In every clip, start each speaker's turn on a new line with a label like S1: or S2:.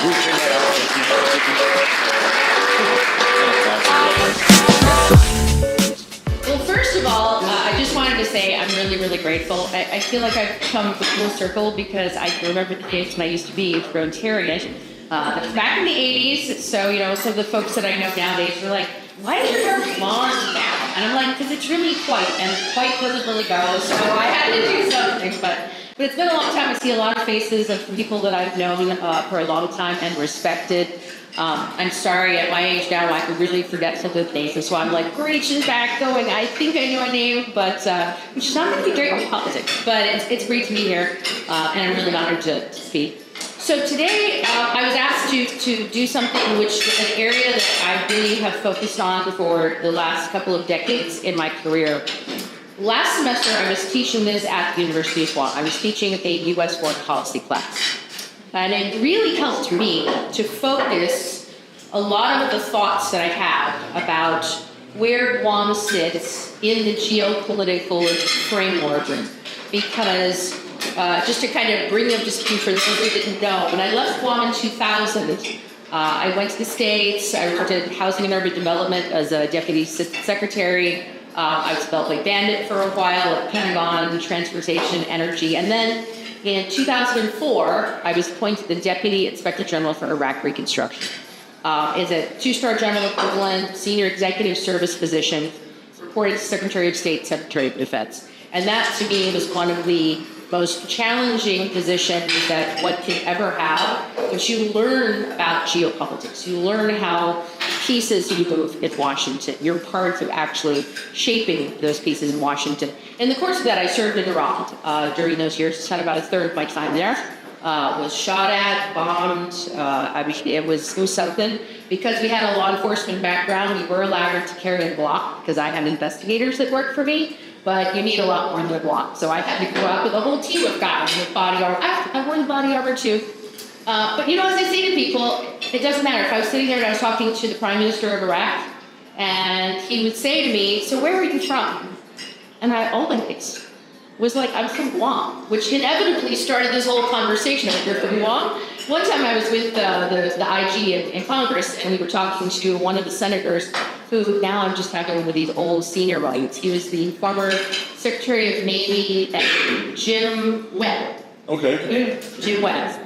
S1: Well, first of all, I just wanted to say I'm really, really grateful. I feel like I've come full circle because I remember the days when I used to be a Rotarian. Back in the 80s, so, some of the folks that I know nowadays are like, why is your hair blonde now? And I'm like, because it's really white, and white doesn't really go, so I had to do something. But it's been a long time. I see a lot of faces of people that I've known for a long time and respected. I'm sorry, at my age now, I could really forget some of the names, so I'm like reaching back, going, I think I know a name, but which is not going to be great with politics. But it's great to be here, and I'm really honored to speak. So today, I was asked to do something which is an area that I really have focused on for the last couple of decades in my career. Last semester, I was teaching this at the University of Guam. I was teaching a U.S. foreign policy class. And it really helped me to focus a lot of the thoughts that I have about where Guam sits in the geopolitical framework. Because just to kind of bring up to speed for those who didn't know, when I left Guam in 2000, I went to the States. I worked in housing and urban development as a deputy assistant secretary. I was Beltway bandit for a while at Pentagon, transportation, energy. And then in 2004, I was appointed the Deputy Inspector General for Iraq Reconstruction. It's a two-star general equivalent, senior executive service position, reported to Secretary of State, Secretary of Defense. And that, to me, was one of the most challenging positions that one can ever have, because you learn about geopolitics. You learn how pieces move in Washington. You're part of actually shaping those pieces in Washington. In the course of that, I served in Iraq during those years. Spent about a third of my time there. Was shot at, bombed. It was something. Because we had a law enforcement background, we were allowed to carry a Glock, because I had investigators that worked for me. But you need a lot more than a Glock. So I had to go out with a whole team of guys with body armor. I wore the body armor too. But as I say to people, it doesn't matter. If I was sitting there and I was talking to the Prime Minister of Iraq, and he would say to me, so where are you from? And I always was like, I'm from Guam, which inevitably started this whole conversation. You're from Guam? One time I was with the IG in Congress, and we were talking to one of the senators who now I'm just having one of these old senior rights. He was the former Secretary of Navy, Jim Webb.
S2: Okay.
S1: Jim Webb.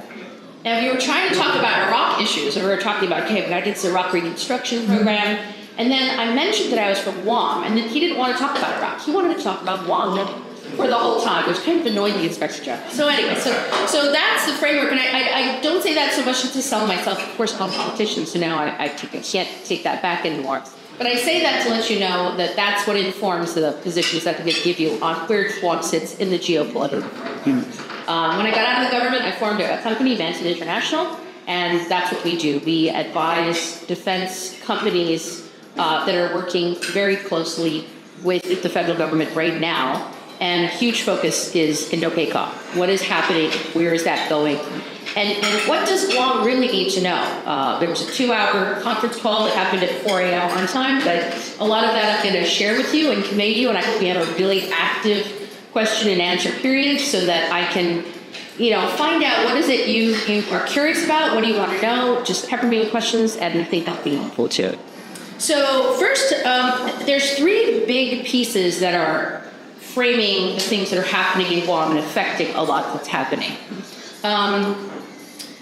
S1: And we were trying to talk about Iraq issues, and we were talking about, okay, I did the Iraq Reconstruction Program, and then I mentioned that I was from Guam, and then he didn't want to talk about Iraq. He wanted to talk about Guam for the whole time, which kind of annoyed the Inspector General. So anyway, so that's the framework, and I don't say that so much to sell myself. Of course, I'm a politician, so now I can't take that back anymore. But I say that to let you know that that's what informs the positions that I'm going to give you on where Guam sits in the geopolitical. When I got out of the government, I formed a company, Mantid International, and that's what we do. We advise defense companies that are working very closely with the federal government right now. And a huge focus is Indo-PACOM. What is happening? Where is that going? And what does Guam really need to know? There was a 2-hour conference call that happened at 4 a.m. on time, but a lot of that I'm going to share with you and convey to you, and I hope we have a really active question and answer period so that I can, find out what is it you are curious about, what do you want to know, just pepper me with questions, and I think that'll be helpful too. So first, there's 3 big pieces that are framing the things that are happening in Guam and affecting a lot that's happening.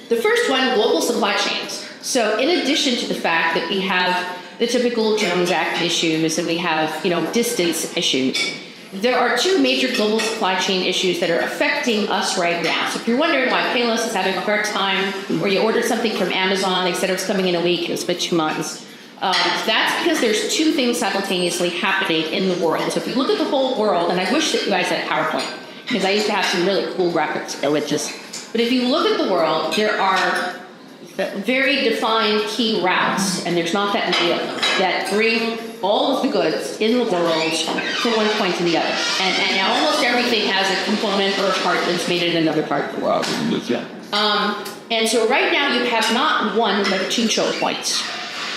S1: The first one, global supply chains. So in addition to the fact that we have the typical Jones Act issues and we have, distance issues, there are 2 major global supply chain issues that are affecting us right now. So if you're wondering why Payless is having a hard time, or you ordered something from Amazon, they said it was coming in a week, it's been 2 months. That's because there's 2 things simultaneously happening in the world. So if you look at the whole world, and I wish that you guys had PowerPoint, because I used to have some really cool graphics that would just, but if you look at the world, there are very defined key routes, and there's not that many of them, that bring all of the goods in the world from one point to the other. And now almost everything has a component or a part that's made in another part of the world. And so right now you have not 1, but 2 choke points.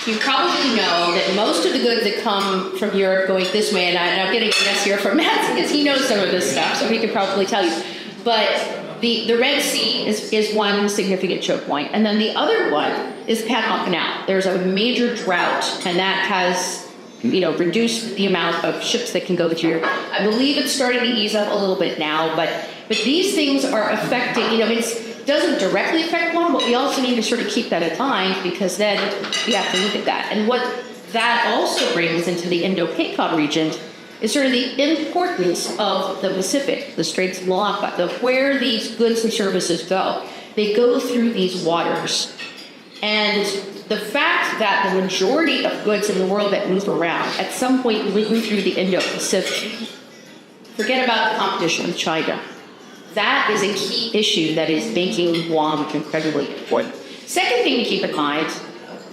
S1: You probably know that most of the goods that come from Europe going this way, and I'm getting a yes here from Matt because he knows some of this stuff, so he could probably tell you. But the Red Sea is one significant choke point. And then the other one is Panama Canal. There's a major drought, and that has reduced the amount of ships that can go through. I believe it's starting to ease up a little bit now, but these things are affecting, it doesn't directly affect one, but we also need to sort of keep that in mind, because then we have to look at that. And what that also brings into the Indo-PACOM region is sort of the importance of the Pacific, the Straits of Malacca, where these goods and services go. They go through these waters. And the fact that the majority of goods in the world that move around at some point move through the Indo-Pacific, forget about the competition with China. That is a key issue that is making Guam incredibly important. Second thing to keep in mind,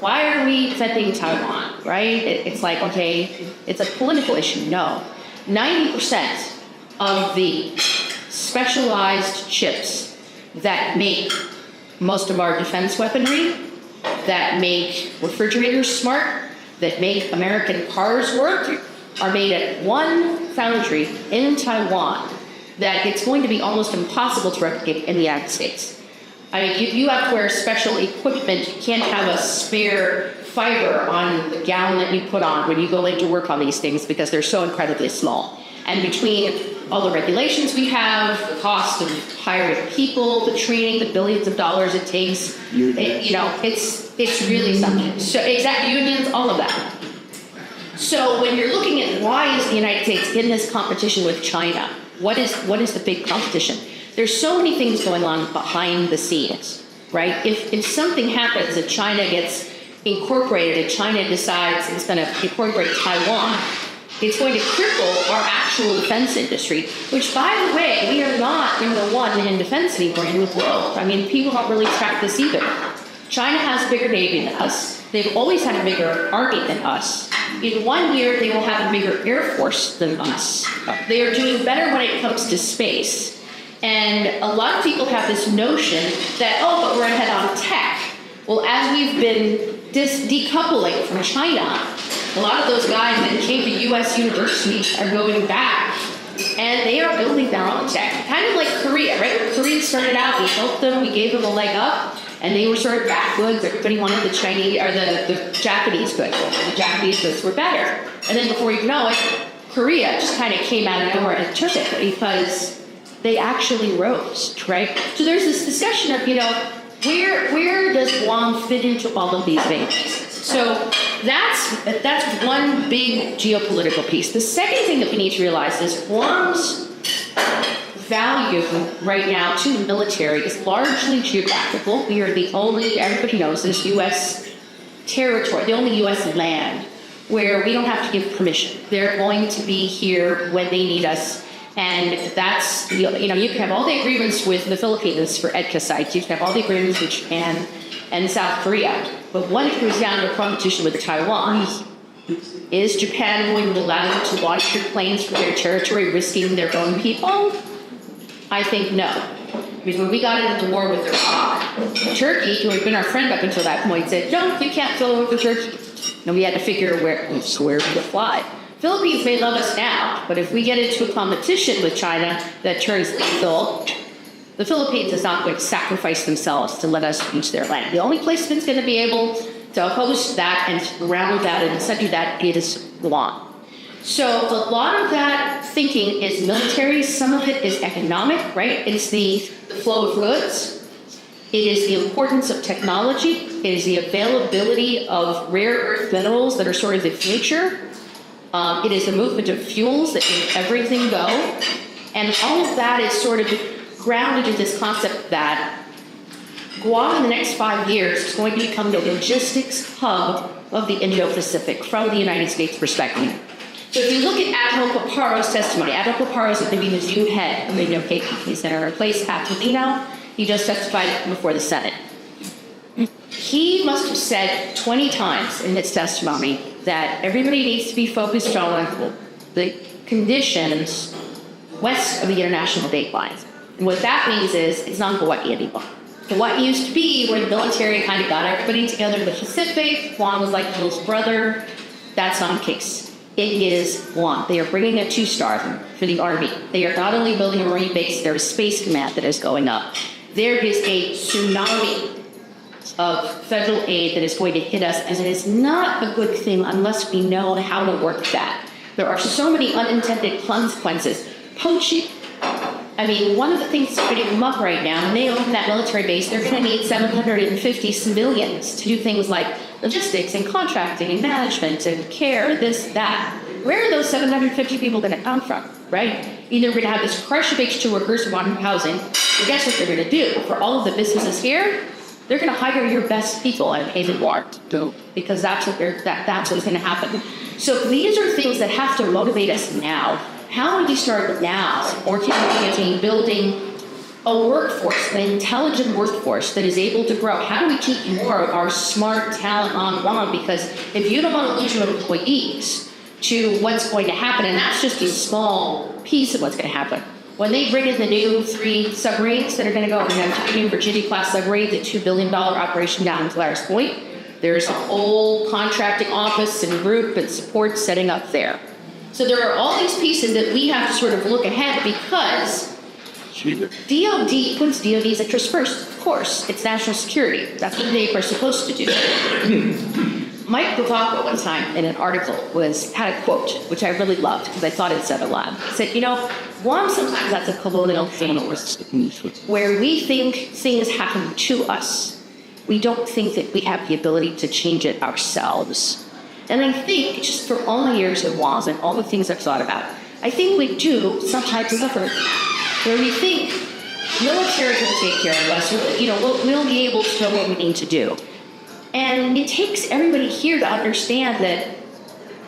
S1: why are we defending Taiwan, right? It's like, okay, it's a political issue. No. 90% of the specialized chips that make most of our defense weaponry, that make refrigerators smart, that make American cars work, are made at one foundry in Taiwan that it's going to be almost impossible to replicate in the United States. I mean, you have to wear special equipment. You can't have a spare fiber on the gown that you put on when you go in to work on these things, because they're so incredibly small. And between all the regulations we have, the cost of hiring people, the training, the billions of dollars it takes, it's really something. So exactly, unions, all of that. So when you're looking at why is the United States in this competition with China, what is the big competition? There's so many things going on behind the scenes, right? If something happens that China gets incorporated and China decides it's going to incorporate Taiwan, it's going to cripple our actual defense industry, which, by the way, we are not number one in defense anymore in the world. I mean, people don't really track this either. China has a bigger Navy than us. They've always had a bigger Army than us. In 1 year, they will have a bigger Air Force than us. They are doing better when it comes to space. And a lot of people have this notion that, but we're ahead on tech. Well, as we've been decoupling from China, a lot of those guys that came to U.S. universities are going back, and they are building their own tech. Kind of like Korea, right? When Korea started out, we helped them, we gave them a leg up, and they were sort of backwoods. Everybody wanted the Chinese or the Japanese goods. The Japanese goods were better. And then before you know it, Korea just kind of came out of nowhere and took it, because they actually rose, right? So there's this discussion of, where does Guam fit into all of these things? So that's one big geopolitical piece. The second thing that we need to realize is Guam's value right now to the military is largely geographical. We are the only, everybody knows this, U.S. territory, the only U.S. land where we don't have to give permission. They're going to be here when they need us. And that's, you can have all the agreements with the Philippines for EDCA sites. You can have all the agreements with Japan and South Korea. But when it comes down to competition with Taiwan, is Japan going to allow them to launch their planes from their territory, risking their own people? I think no. Because when we got into the war with Iraq, Turkey, who had been our friend up until that point, said, no, you can't go over Turkey. And we had to figure where to fly. Philippines may love us now, but if we get into a competition with China that turns lethal, the Philippines is not going to sacrifice themselves to let us use their land. The only place that's going to be able to host that and round that and study that is Guam. So a lot of that thinking is military. Some of it is economic, right? It's the flow of goods. It is the importance of technology. It is the availability of rare earth minerals that are sort of the future. It is the movement of fuels that make everything go. And all of that is sort of grounded in this concept that Guam in the next 5 years is going to become the logistics hub of the Indo-Pacific from the United States perspective. So if you look at Admiral Paparo's testimony, Admiral Paparo is going to be the new head of Indo-PACOM. He's going to replace Patolino. He just testified before the Senate. He must have said 20 times in his testimony that everybody needs to be focused on the conditions west of the international date lines. And what that means is it's not Hawaii anymore. Hawaii used to be where the military kind of got everybody together in the Pacific. Guam was like the little brother. That's not the case. It is Guam. They are bringing a 2-star for the Army. They are not only building a Marine base, there is Space Command that is going up. There is a tsunami of federal aid that is going to hit us, and it is not a good thing unless we know how to work that. There are so many unintended consequences. Poaching. I mean, one of the things that's putting them up right now, when they open that military base, they're going to need 750 civilians to do things like logistics and contracting and management and care, this, that. Where are those 750 people going to come from, right? Either we're going to have this crush of H2 workers who want housing, but guess what they're going to do? For all of the businesses here, they're going to hire your best people and pay them more, because that's what's going to happen. So these are things that have to motivate us now. How do we start now organizing, building a workforce, an intelligent workforce that is able to grow? How do we keep more of our smart talent on Guam? Because if you don't want to lose your employees to what's going to happen, and that's just a small piece of what's going to happen. When they bring in the new 3 submarines that are going to go, the new Virginia-class submarine, the $2 billion operation down in Polaris Point, there's a whole contracting office and group and support setting up there. So there are all these pieces that we have to sort of look ahead, because DOD puts DOD's interest first. Of course, it's national security. That's what they are supposed to do. Mike Bavacco one time in an article had a quote, which I really loved because I thought it said a lot. He said, Guam sometimes that's a colonial thing where we think things happen to us. We don't think that we have the ability to change it ourselves. And I think, just for all the years of Guam and all the things I've thought about, I think we do some types of effort where we think military will take care of us, we'll be able to know what we need to do. And it takes everybody here to understand that,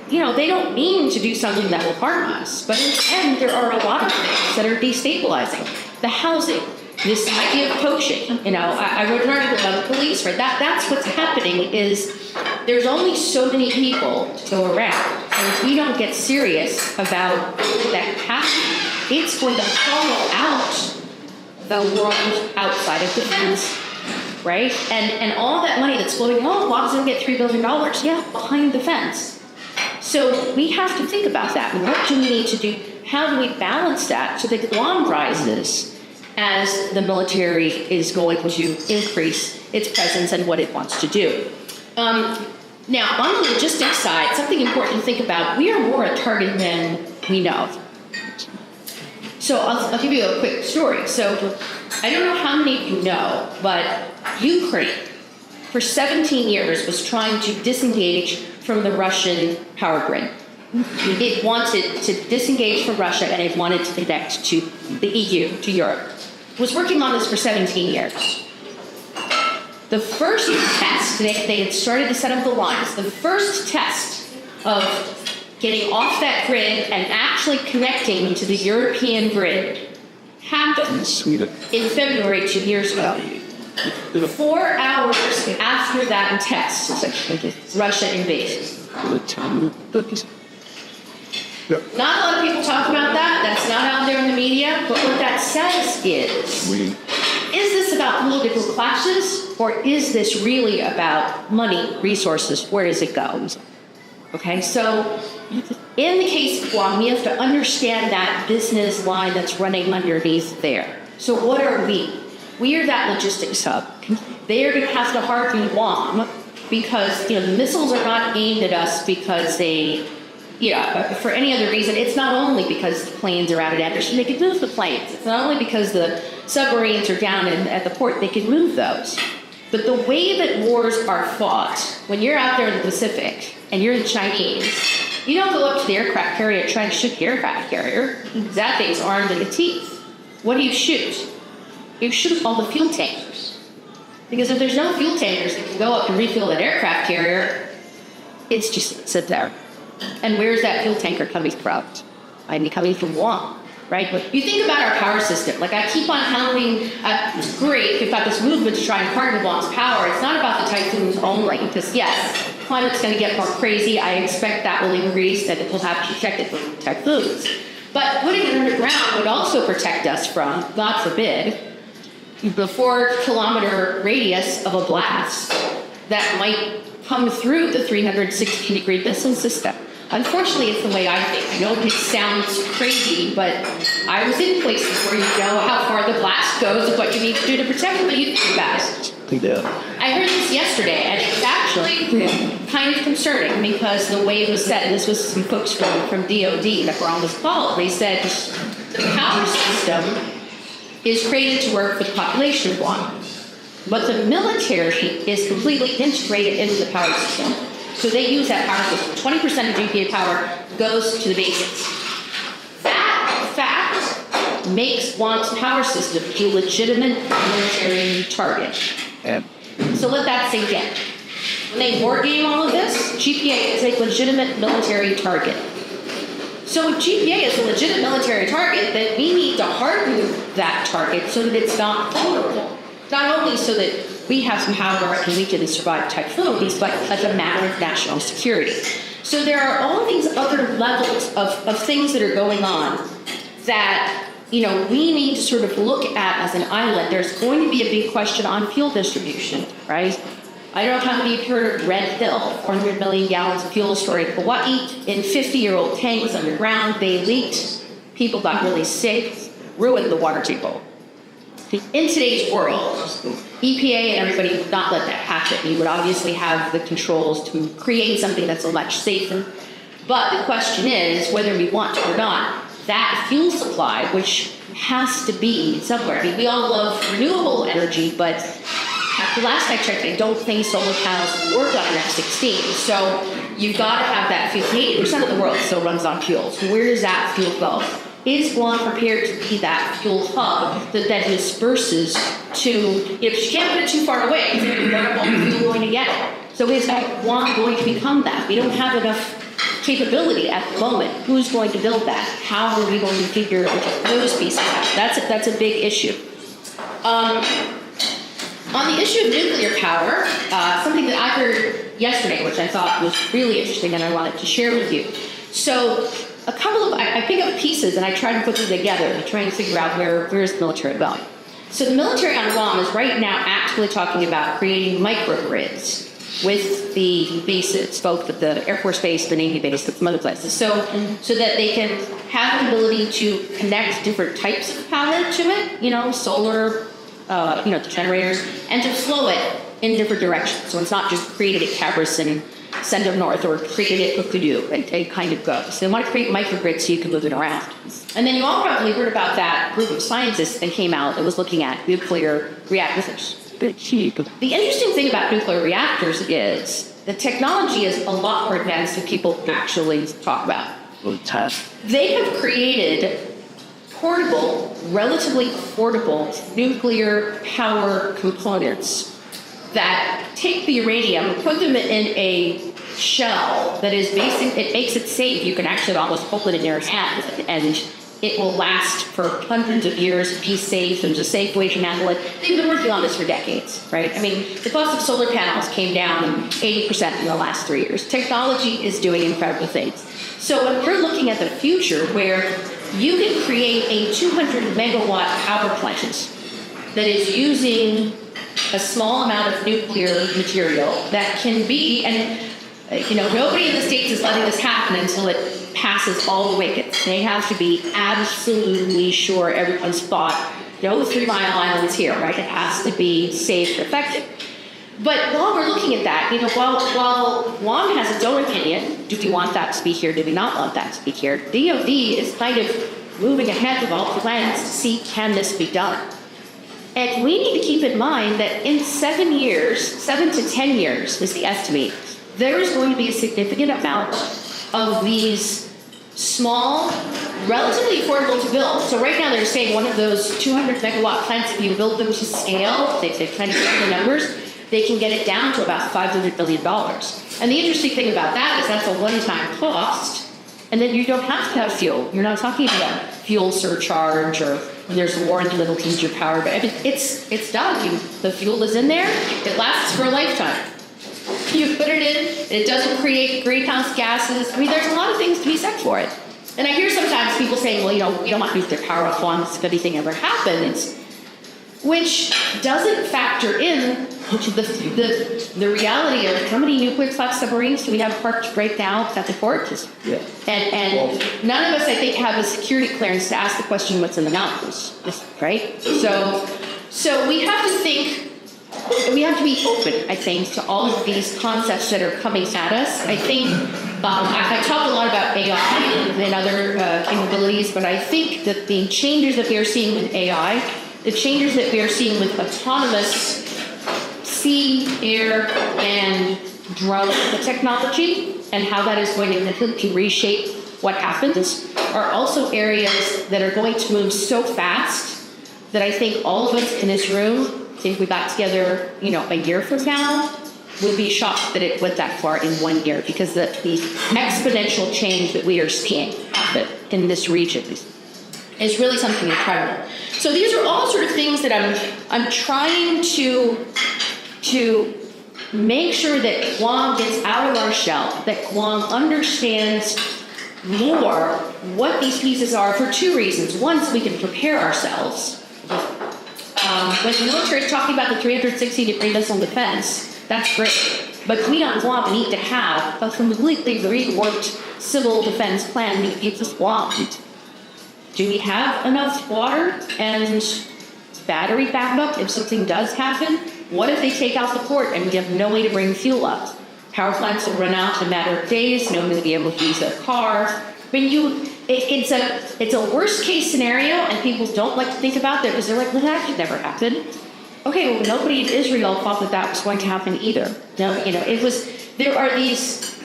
S1: they don't mean to do something that will harm us. But in the end, there are a lot of things that are destabilizing. The housing, this idea of poaching. I wrote an article about the police, right? That's what's happening is there's only so many people to go around. And if we don't get serious about that capacity, it's going to hollow out the world outside of defense. Right? And all that money that's flowing, Guam's going to get $3 billion, behind the fence. So we have to think about that. What do we need to do? How do we balance that so that Guam rises as the military is going to increase its presence and what it wants to do? Now, on the logistics side, something important to think about, we are more a target than we know. So I'll give you a quick story. So I don't know how many of you know, but Ukraine, for 17 years, was trying to disengage from the Russian power grid. It wanted to disengage from Russia, and it wanted to connect to the EU, to Europe. It was working on this for 17 years. The first test, they had started to set up the lines. The first test of getting off that grid and actually connecting to the European grid happened in February 2 years ago. 4 hours after that test, Russia invaded. Not a lot of people talk about that. That's not out there in the media. But what that says is this about political clashes, or is this really about money, resources? Where does it go? Okay, so in the case of Guam, we have to understand that business line that's running underneath there. So what are we? We are that logistics hub. They are going to have to harden Guam because the missiles are not aimed at us because they, for any other reason. It's not only because the planes are out at Anderson, they can move the planes. It's not only because the submarines are down at the port, they can move those. But the way that wars are fought, when you're out there in the Pacific and you're the Chinese, you don't go up to the aircraft carrier and try to shoot the aircraft carrier. That thing's armed to the teeth. What do you shoot? You shoot all the fuel tankers. Because if there's no fuel tankers that can go up and refuel that aircraft carrier, it's just sit there. And where's that fuel tanker coming from? Might be coming from Guam, right? But you think about our power system. Like I keep on pounding, it's great, we've got this movement to try and harden Guam's power. It's not about the typhoons only, because yes, climate's going to get more crazy. I expect that will increase, that it will have to protect it from typhoons. But putting it underground would also protect us from, God forbid, the 4-kilometer radius of a blast that might come through the 360-degree missile system. Unfortunately, it's the way I think. I know it sounds crazy, but I was in places where you know how far the blast goes and what you need to do to protect what you think about it. I heard this yesterday, and it's actually kind of concerning because the way it was said, and this was some folks from DOD that were on this call, they said the power system is created to work for the population of Guam, but the military is completely integrated into the power system. So they use that power system. 20% of GPA power goes to the bases. That fact makes Guam's power system a legitimate military target.
S2: Yeah.
S1: So let that sink in. When they war game all of this, GPA is a legitimate military target. So if GPA is a legitimate military target, then we need to harden that target so that it's not vulnerable. Not only so that we have some power and we can survive typhoons, but as a matter of national security. So there are all these other levels of things that are going on that we need to sort of look at as an island. There's going to be a big question on fuel distribution, right? I don't know how many of you heard of Red Hill, 400 million gallons of fuel stored in Hawaii in 50-year-old tanks underground. They leaked. People got really sick, ruined the water table. In today's world, EPA and everybody would not let that happen. You would obviously have the controls to create something that's a much safer. But the question is whether we want to or not. That fuel supply, which has to be somewhere. I mean, we all love renewable energy, but the last I checked, I don't think solar panels work on an F-16. So you've got to have that fuel. 80% of the world still runs on fuel. So where does that fuel go? Is Guam prepared to be that fuel hub that then disperses to, if you can't put it too far away, you're going to get it. So is Guam going to become that? We don't have enough capability at the moment. Who's going to build that? How are we going to figure those pieces out? That's a big issue. On the issue of nuclear power, something that I heard yesterday, which I thought was really interesting and I wanted to share with you. So a couple of, I pick up pieces and I try to put them together and try and figure out where's the military going. So the military on Guam is right now actively talking about creating microgrids with the bases, both with the Air Force Base, the Navy base, and some other places, so that they can have the ability to connect different types of power to it, solar, the generators, and to flow it in different directions. So it's not just created at Cabris and send them north, or created it with Kudu, and it kind of goes. So they want to create microgrids so you can move it around. And then you all probably heard about that group of scientists that came out that was looking at nuclear reactors. The interesting thing about nuclear reactors is the technology is a lot more advanced than people actually talk about. They have created portable, relatively affordable nuclear power components that take the uranium, put them in a shell that is basic. It makes it safe. You can actually almost hold it in your hand, and it will last for hundreds of years, be safe, and there's a safe way to handle it. They've been working on this for decades, right? I mean, the cost of solar panels came down 80% in the last 3 years. Technology is doing incredible things. So when we're looking at the future where you can create a 200 megawatt power plant that is using a small amount of nuclear material that can be, and nobody in the States is letting this happen until it passes all the wickets. They have to be absolutely sure everyone's thought, no 3 Mile Island is here, right? It has to be safe and effective. But while we're looking at that, while Guam has its own opinion, do we want that to be here, do we not want that to be here, DOD is kind of moving ahead with all plans to see, can this be done? And we need to keep in mind that in 7 to 10 years is the estimate, there is going to be a significant amount of these small, relatively affordable to build. So right now they're saying one of those 200 megawatt plants, if you build them to scale, they kind of get the numbers, they can get it down to about $500 billion. And the interesting thing about that is that's a one-time cost, and then you don't have to have fuel. You're not talking about fuel surcharge or when there's a war in the Middle East, your power, but I mean, it's done. The fuel is in there, it lasts for a lifetime. You put it in, and it doesn't create greenhouse gases. I mean, there's a lot of things to be said for it. And I hear sometimes people saying, well, we don't want nuclear power as long as if anything ever happens, which doesn't factor in the reality of how many nuclear class submarines do we have parked right now at the port?
S2: Yeah.
S1: And none of us, I think, have a security clearance to ask the question, what's in the mountains, right? So we have to think, we have to be open, I think, to all of these concepts that are coming at us. I think, I talked a lot about AI and other capabilities, but I think that the changes that we are seeing with AI, the changes that we are seeing with autonomous sea, air, and drone technology, and how that is going to completely reshape what happens, are also areas that are going to move so fast that I think all of us in this room, if we got together, a year from now, would be shocked that it went that far in 1 year, because the exponential change that we are seeing happen in this region is really something incredible. So these are all sort of things that I'm trying to make sure that Guam gets out of our shell, that Guam understands more what these pieces are for two reasons. One, so we can prepare ourselves. When the military is talking about the 360-degree missile defense, that's great. But we on Guam need to have a completely reworked civil defense plan that keeps us Guam. Do we have enough water and battery backup if something does happen? What if they take out the port and we have no way to bring fuel up? Power plants will run out in a matter of days. Nobody will be able to use their car. I mean, it's a worst case scenario, and people don't like to think about that because they're like, well, that could never happen. Okay, well, nobody in Israel thought that was going to happen either. No, there are these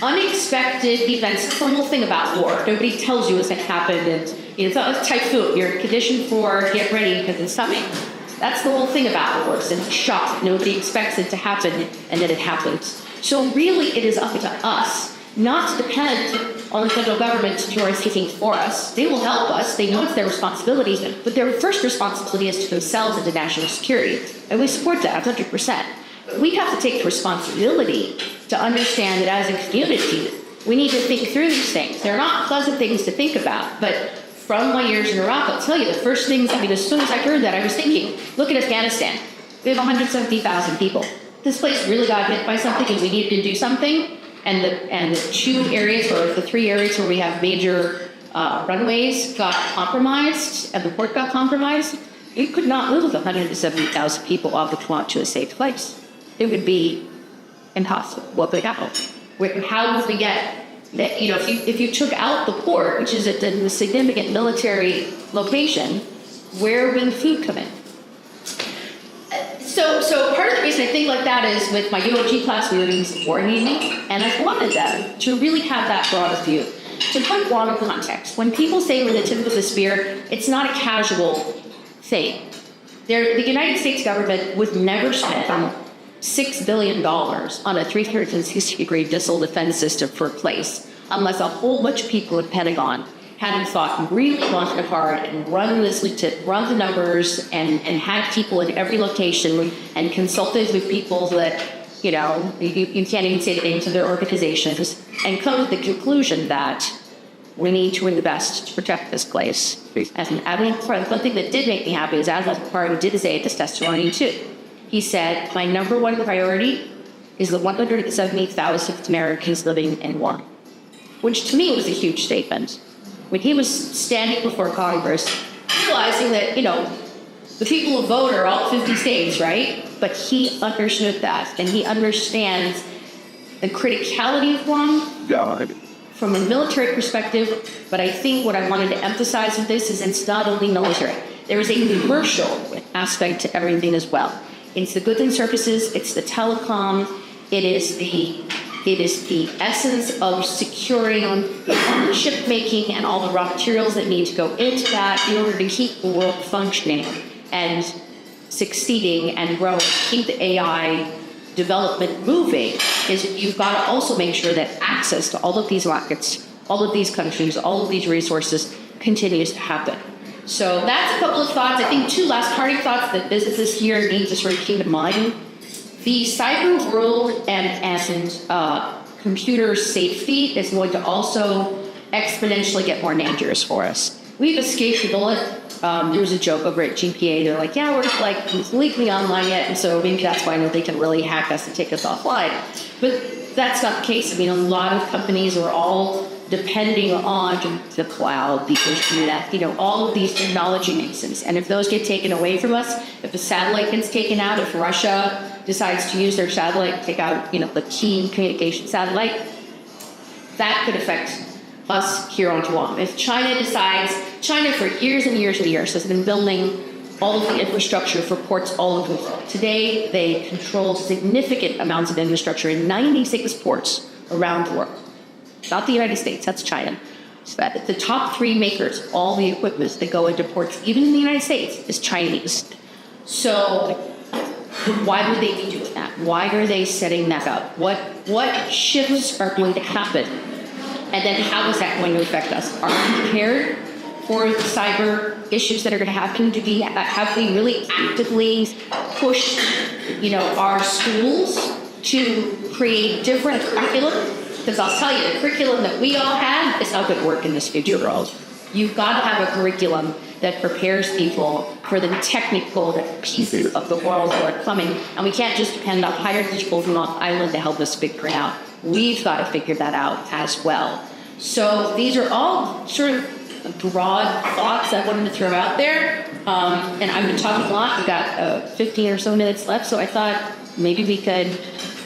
S1: unexpected events. It's the whole thing about war. Nobody tells you what's going to happen. And it's not a typhoon. You're conditioned for, get ready because it's coming. That's the whole thing about wars. It's a shock. Nobody expects it to happen, and then it happens. So really, it is up to us not to depend on the federal government to do our thinking for us. They will help us. They know it's their responsibility, but their first responsibility is to themselves and to national security. And we support that 100%. But we have to take the responsibility to understand that as a community, we need to think through these things. They're not pleasant things to think about, but from my years in Iraq, I'll tell you, the first things, as soon as I heard that, I was thinking, look at Afghanistan. We have 170,000 people. This place really got hit by something and we needed to do something. And the two areas, or the three areas where we have major runways got compromised and the port got compromised, you could not move 170,000 people off the plant to a safe place. It would be impossible. What would happen? How would we get that? If you took out the port, which is a significant military location, where would the food come in? So part of the reason I think like that is with my UOG class, we were doing some warning, and I wanted them to really have that broad view. To put Guam in context, when people say we're the tip of the spear, it's not a casual thing. The United States government would never spend $6 billion on a 360-degree missile defense system for a place unless a whole bunch of people at the Pentagon hadn't thought really long and hard and run the numbers and had people in every location and consulted with people that, you can't even say the names of their organizations, and come to the conclusion that we need to invest to protect this place. And one thing that did make me happy is Admiral Party did say at this testimony too. He said, my number one priority is the 170,000 Americans living in Guam, which to me was a huge statement. When he was standing before Congress, realizing that, the people who vote are all 50 states, right? But he understood that, and he understands the criticality of Guam from a military perspective. But I think what I wanted to emphasize with this is it's not only military. There is a commercial aspect to everything as well. It's the goods and services, it's the telecom, it is the essence of securing ship making and all the raw materials that need to go into that in order to keep the world functioning and succeeding and growing, keep the AI development moving. Is you've got to also make sure that access to all of these markets, all of these countries, all of these resources continues to happen. So that's a couple of thoughts. I think two last parting thoughts that businesses here need to sort of keep in mind. The cyber world and computer safety is going to also exponentially get more dangerous for us. we've escaped the bullet. There was a joke over at GPA. They're like, yeah, we're not like completely online yet, and so maybe that's why they can really hack us and take us offline. But that's not the case. I mean, a lot of companies are all depending on the cloud, the internet, all of these technology basins. And if those get taken away from us, if a satellite gets taken out, if Russia decides to use their satellite to take out, the key communication satellite, that could affect us here on Guam. If China for years and years and years has been building all of the infrastructure for ports all over the world. Today, they control significant amounts of infrastructure in 96 ports around the world. Not the United States, that's China. So that the top 3 makers, all the equipment that go into ports, even in the United States, is Chinese. So why would they be doing that? Why are they setting that up? What shifts are going to happen? And then how is that going to affect us? Are we prepared for the cyber issues that are going to happen? Have we really actively pushed, our schools to create different curriculum? Because I'll tell you, the curriculum that we all have is not going to work in this future world. You've got to have a curriculum that prepares people for the technical pieces of the world that are coming. And we can't just depend on hiring people from Long Island to help us figure it out. We've got to figure that out as well. So these are all sort of broad thoughts I wanted to throw out there. And I've been talking a lot. We've got 15 or so minutes left. So I thought maybe we could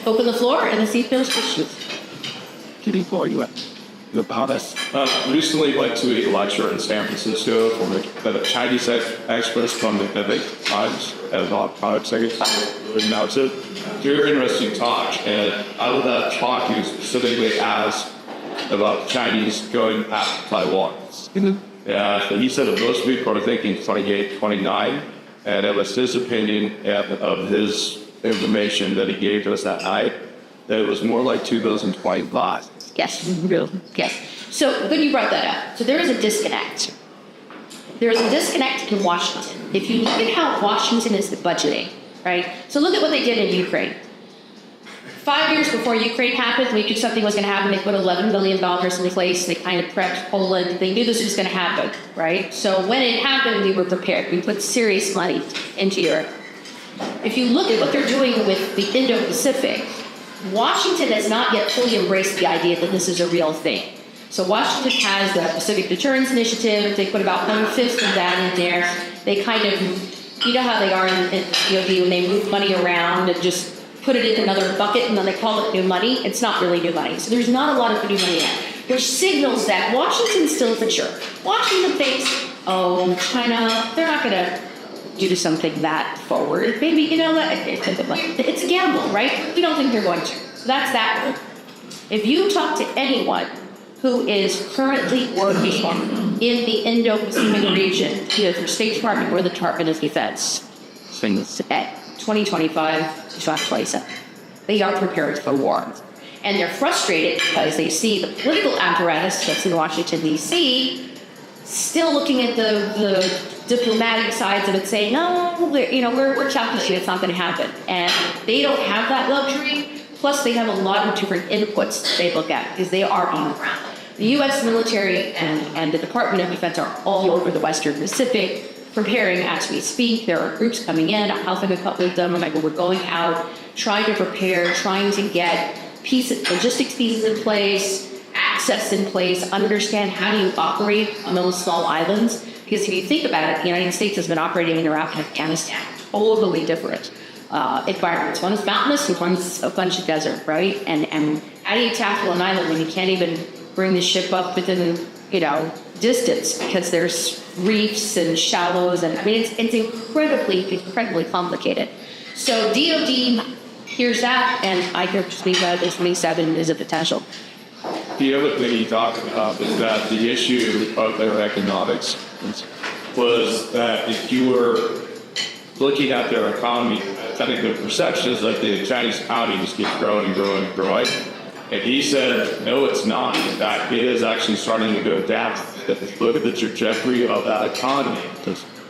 S1: open the floor and see if there's questions.
S2: Before you about us. Recently went to a lecture in San Francisco from the Chinese experts from the Epic Times as a product secretary. Now it's a very interesting talk, and out of that talk, he specifically asked about Chinese going after Taiwan. Yeah, so he said that most people are thinking 28, 29, and it was his opinion of his information that he gave to us that night that it was more like 2025.
S1: Yes, yes. So good you brought that up. So there is a disconnect. There is a disconnect in Washington. If you look at how Washington is budgeting, right? So look at what they did in Ukraine. 5 years before Ukraine happened, we knew something was going to happen. They put $11 billion in place. They kind of prepped Poland. They knew this was going to happen, right? So when it happened, we were prepared. We put serious money into Europe. If you look at what they're doing with the Indo-Pacific, Washington has not yet fully embraced the idea that this is a real thing. So Washington has the Pacific Deterrence Initiative. They put about 1/5 of that in there. They kind of, you know how they are in DOD when they move money around and just put it in another bucket and then they call it new money. It's not really new money. So there's not a lot of new money yet, which signals that Washington still isn't sure. Washington thinks, oh, China, they're not going to do something that forward. Maybe, it's a gamble, right? We don't think they're going to. So that's that one. If you talk to anyone who is currently working in the Indo-Pacific region, either for State Department or the Department of Defense, at 2025 to 2027, they are prepared for war. And they're frustrated because they see the political apparatus that's in Washington, D.C., still looking at the diplomatic sides of it, saying, no, we're calculating it's not going to happen. And they don't have that luxury. Plus, they have a lot of different inputs they look at because they are on the ground. The U.S. military and the Department of Defense are all over the Western Pacific, preparing as we speak. There are groups coming in. I'm helping a couple of them. We're going out, trying to prepare, trying to get logistics pieces in place, access in place, understand how do you operate on those small islands. Because if you think about it, the United States has been operating in Iraq and Afghanistan, totally different environments. One is mountainous and one's a bunch of desert, right? And how do you tackle an island when you can't even bring the ship up within, distance because there's reefs and shallows and it's incredibly complicated. So DOD hears that, and I hear speak about this 27 is a potential.
S2: The other thing he talked about is that the issue of their economics was that if you were looking at their economy, I think the perception is that the Chinese economy just keeps growing and growing and growing. And he said, no, it's not. In fact, it is actually starting to go down. Look at the trajectory of that economy.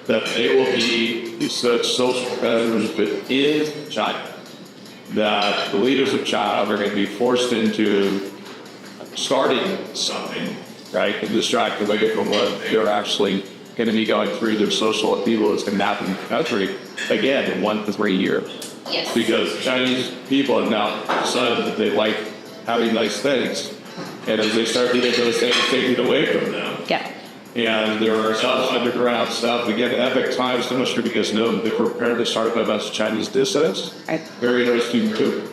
S2: That they will be such social predators within China that the leaders of China are going to be forced into starting something right? And distract away from what they're actually going to be going through, their social upheaval that's going to happen in the country, again, in 1 to 3 years.
S1: Yes.
S2: Because Chinese people have now decided that they like having nice things. And as they start getting those things taken away from them,
S1: Yeah.
S2: and there are some underground stuff. Again, Epic Times demonstrated because they were prepared to start about Chinese dissidents.
S1: Right.
S2: Very interesting too.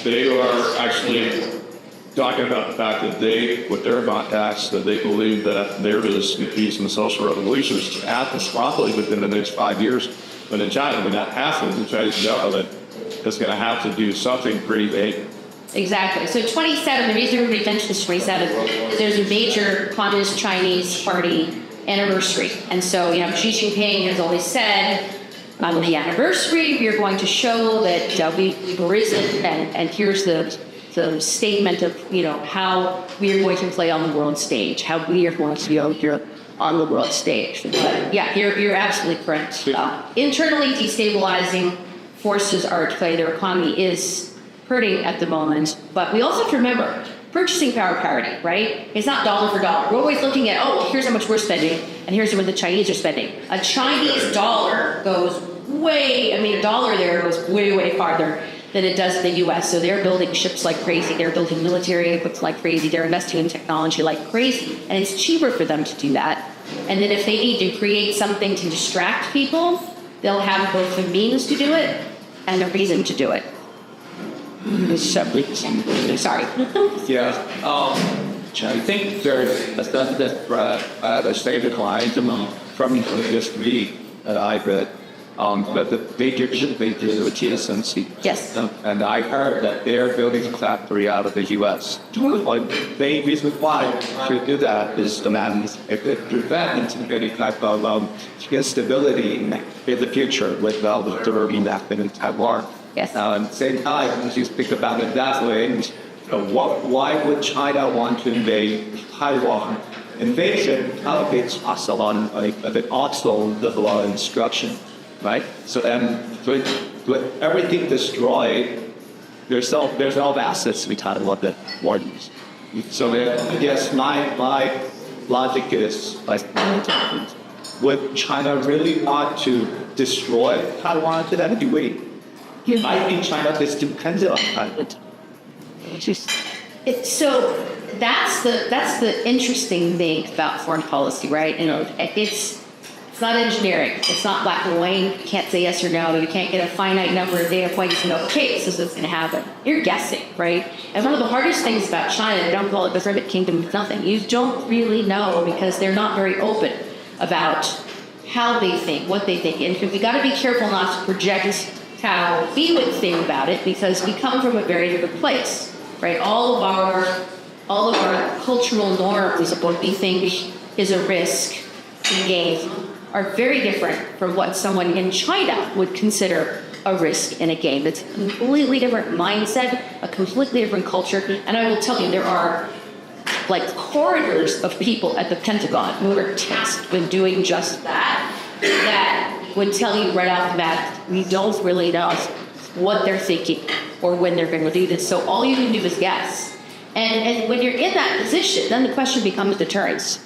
S2: They are actually talking about the fact that with their contacts, that they believe that there is peace and social revolutions to happen probably within the next 5 years. But in China, when that happens, the Chinese government is going to have to do something pretty big.
S1: Exactly. So 27, the reason everybody mentions 27 is there's a major Communist Chinese Party anniversary. And so, Xi Jinping has always said, on the anniversary, we are going to show that we've risen, and here's the statement of, how we are going to play on the world stage, how we are going to be out here on the world stage. But yeah, you're absolutely correct. Internally destabilizing forces are at play. Their economy is hurting at the moment, but we also have to remember purchasing power parity, right? It's not dollar for dollar. We're always looking at, here's how much we're spending, and here's what the Chinese are spending. A Chinese dollar goes a dollar there goes way, way farther than it does in the U.S. So they're building ships like crazy. They're building military equipment like crazy. They're investing in technology like crazy, and it's cheaper for them to do that. And then if they need to create something to distract people, they'll have both the means to do it and a reason to do it. Sorry.
S2: Yeah. I think there's a stated line from this week that I read, but the big is TSMC.
S1: Yes.
S2: And I heard that they're building a factory out of the U.S. The reason why to do that is demand. If it prevents any type of instability in the future with the during that in Taiwan.
S1: Yes.
S2: At the same time, as you think about it that way, why would China want to invade Taiwan? Invasion is possible on also the law of instruction, right? So then, with everything destroyed, there's no assets to be taught about the wardens. So yes, my logic is would China really want to destroy Taiwan to that degree? I think China is dependent on Taiwan.
S1: So that's the interesting thing about foreign policy, right? It's not engineering. It's not black and white. You can't say yes or no. You can't get a finite number of data points and go, okay, this is what's going to happen. You're guessing, right? And one of the hardest things about China, they don't call it the Hermit Kingdom, it's nothing. You don't really know because they're not very open about how they think, what they think. And we got to be careful not to project how we would think about it because we come from a very different place, right? All of our cultural norms of what we think is a risk in game are very different from what someone in China would consider a risk in a game. It's a completely different mindset, a completely different culture. And I will tell you, there are corridors of people at the Pentagon who are tasked with doing just that would tell you right off the bat, we don't really know what they're thinking or when they're going to do this. So all you can do is guess. And when you're in that position, then the question becomes deterrence.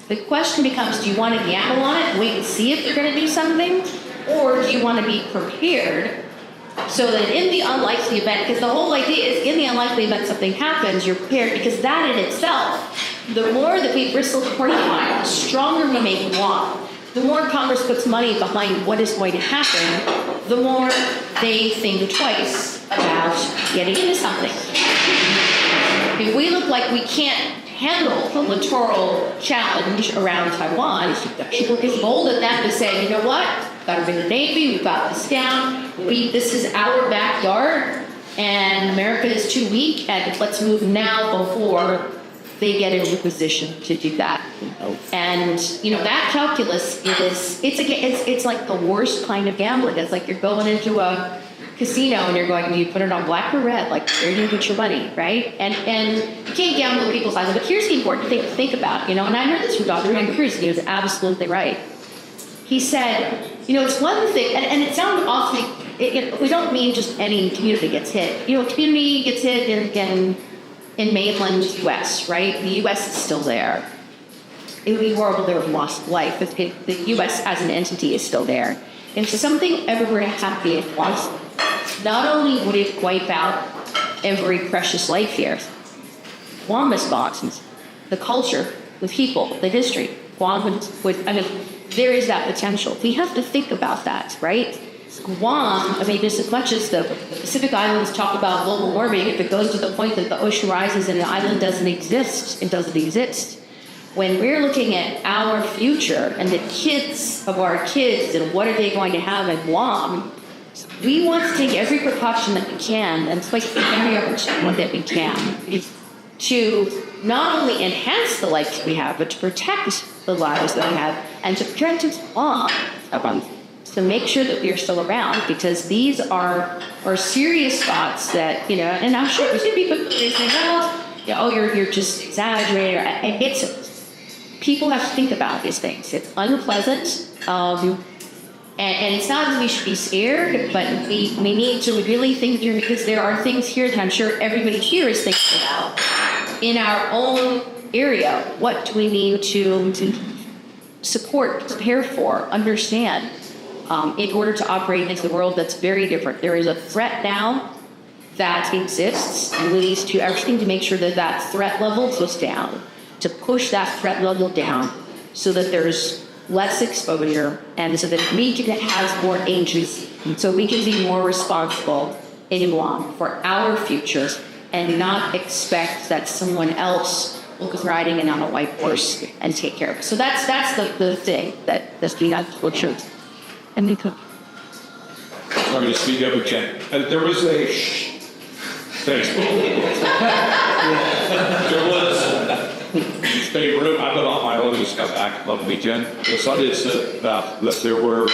S1: The question becomes, do you want to gamble on it, wait and see if they're going to do something? Or do you want to be prepared so that in the unlikely event, because the whole idea is in the unlikely event something happens, you're prepared, because that in itself, the more that we bristle coin, the stronger we make Guam. The more Congress puts money behind what is going to happen, the more they think twice about getting into something. If we look like we can't handle the littoral challenge around Taiwan, people get bold enough to say, you know what, we've got a bigger Navy, we've got this down, this is our backyard, and America is too weak, and let's move now before they get into position to do that. And that calculus it's like the worst kind of gambling. It's like you're going into a casino and you're going, do you put it on black or red? Like, where do you put your money, right? And you can't gamble with people's lives. But here's the important thing to think about, and I heard this from Dr. Cruz, and he was absolutely right. He said, it's one thing, and it sounds awfully, we don't mean just any community gets hit. A community gets hit in in mainland U.S., right? The U.S. is still there. It would be horrible to have lost life, but the U.S. as an entity is still there. If something ever were to happen at once, not only would it wipe out every precious life here, Guam is gone. The culture, the people, the history, Guam would, I mean, there is that potential. We have to think about that, right? Guam, I mean, just as much as the Pacific Islands talk about global warming, if it goes to the point that the ocean rises and the island doesn't exist, it doesn't exist. When we're looking at our future and the kids of our kids and what are they going to have in Guam, we want to take every precaution that we can and place every opportunity that we can to not only enhance the life we have, but to protect the lives that we have and to protect Guam, to make sure that we are still around, because these are serious thoughts that, you know, and I'm sure people say, well, you're just exaggerating. People have to think about these things. It's unpleasant, and it's not that we should be scared, but we need to really think through, because there are things here that I'm sure everybody here is thinking about in our own area. What do we need to support, prepare for, understand, in order to operate in a world that's very different? There is a threat now that exists, and we need to do everything to make sure that that threat level goes down, to push that threat level down so that there's less exposure and so that we can have more agency, so we can be more responsible in Guam for our future and not expect that someone else will be riding in on a white horse and take care of it. So that's the thing that's being unfortunate. And they could.
S2: Sorry to speak up again. There was a thanks. There was a room. I've been on my own. Just got back on the weekend. The Sunday said that there were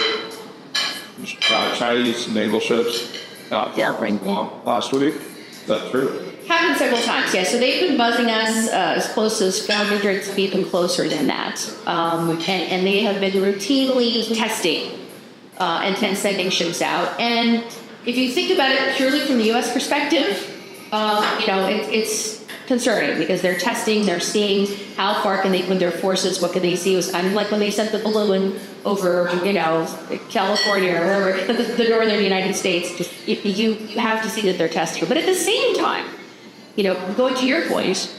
S2: Chinese naval ships in Guam last week. Is that true?
S1: Happened several times, yeah. So they've been buzzing us as close as 500 feet and closer than that. And they have been routinely testing and sending ships out. And if you think about it purely from the U.S. perspective, it's concerning, because they're testing, they're seeing how far can they put their forces, what can they see. It was kind of like when they sent the balloon over, California or wherever, the northern United States. You have to see that they're testing. But at the same time, going to your point,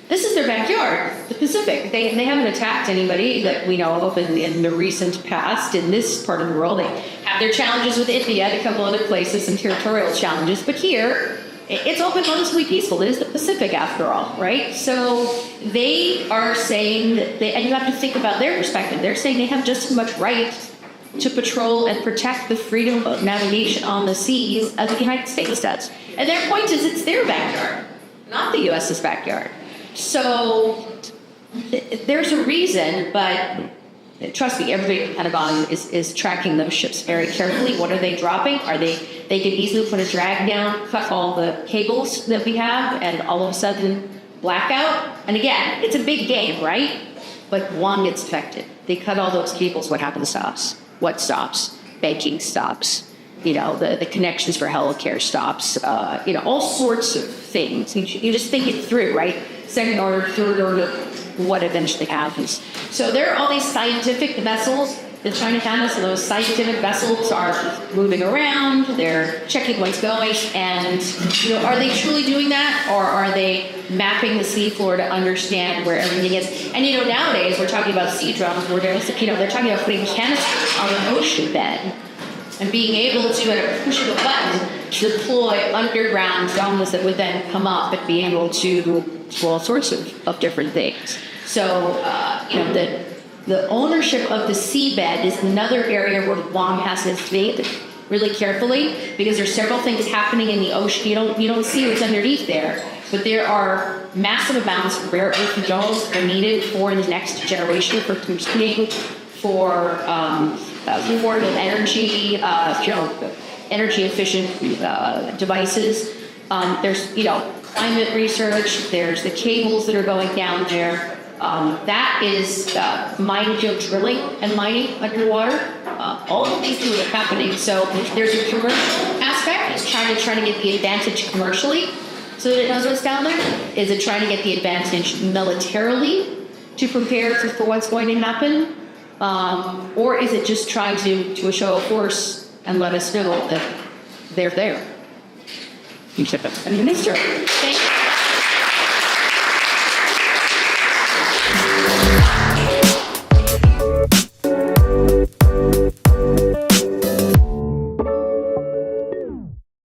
S1: this is their backyard, the Pacific. They haven't attacked anybody that we know of in the recent past in this part of the world. They have their challenges with India and a couple other places, some territorial challenges. But here, it's all been mostly peaceful. It is the Pacific, after all, right? So they are saying that and you have to think about their perspective. They're saying they have just as much right to patrol and protect the freedom of navigation on the seas as the United States does. And their point is it's their backyard, not the U.S.'s backyard. So there's a reason, but trust me, everybody in the Pentagon is tracking those ships very carefully. What are they dropping? They could easily put a drag down, cut all the cables that we have, and all of a sudden blackout. And again, it's a big game, right? But one gets affected. They cut all those cables. What happens to us? What stops? Banking stops. The connections for healthcare stops. All sorts of things. You just think it through, right? Second order, third order, what eventually happens. So there are all these scientific vessels that China has, and those scientific vessels are moving around, they're checking what's going, and are they truly doing that, or are they mapping the seafloor to understand where everything is? And nowadays we're talking about sea drones, they're talking about putting canisters on the ocean bed and being able to, at a push of a button, deploy underground drones that would then come up and be able to do all sorts of different things. So, the ownership of the seabed is another area where Guam has to investigate really carefully, because there's several things happening in the ocean. You don't see what's underneath there, but there are massive amounts of rare earth metals that are needed for the next generation, for computing, for affordable energy, energy efficient devices. There's climate research. There's the cables that are going down there. That is mine drilling and mining underwater. All of these things are happening. So there's a commercial aspect. It's trying to get the advantage commercially. so that it knows what's down there? Is it trying to get the advantage militarily to prepare for what's going to happen? Or is it just trying to a show of force and let us know that they're there? And the mixture. Thank you.